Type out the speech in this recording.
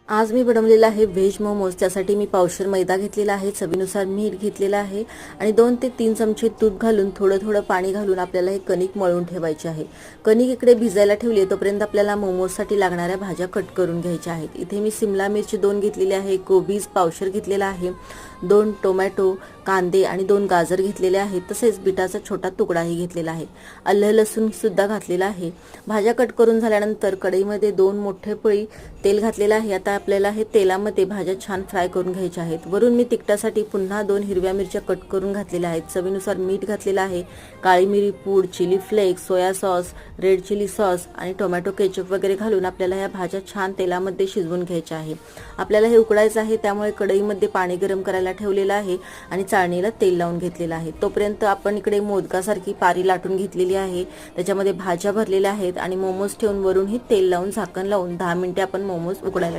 आज मी बनवलेला आहे व्हेज मोमोज। त्यासाठी मी पावशेर मैदा घेतलेला आहे, चवीनुसार मीठ घेतलेला आहे आणि 2 ते 3 चमचे तूप घालून थोडं पाणी घालून आपल्याला हे कणिक मळून ठेवायचे आहे। कणिक इकडे भिजायला ठेवली तोपर्यंत आपल्याला मोमोजसाठी लागणाऱ्या भाज्या कट करून घ्यायच्या आहेत। इथे मी सिमला मिरची 2 घेतलेली आहे, कोबीज पावशेर घेतलेला आहे, 2 टोमॅटो, कांदे आणि 2 गाजर घेतलेले आहेत, तसेच बीटाचा छोटा तुकडाही घेतलेला आहे। आलं लसूण सुद्धा घातलेला आहे। भाज्या कट करून झाल्यानंतर कढईमध्ये 2 मोठे पळी तेल घातलेलं आहे। आता आपल्याला हे तेलामध्ये भाज्या छान फ्राय करून घ्यायच्या आहेत। वरून मी तिखटासाठी पुन्हा 2 हिरव्या मिरच्या कट करून घातलेल्या आहेत, चवीनुसार मीठ घातलेलं आहे, काळी मिरी पूड, chilli flakes, soya sauce, red chilli sauce आणि टोमॅटो केचप वगैरे घालून आपल्याला या भाज्या छान तेलामध्ये शिजवून घ्यायच्या आहे। आपल्याला हे उकळायचं आहे, त्यामुळे कढईमध्ये पाणी गरम करायला ठेवलेलं आहे आणि चाळणीला तेल लावून घेतलेलं आहे। तोपर्यंत आपण इकडे मोदकासारखी पारी लाटून घेतलेली आहे, त्याच्यामध्ये भाज्या भरलेल्या आहेत आणि मोमोज ठेवून वरून ही तेल लावून झाकण लावून 10 मिनिटे आपण मोमोज उकडायला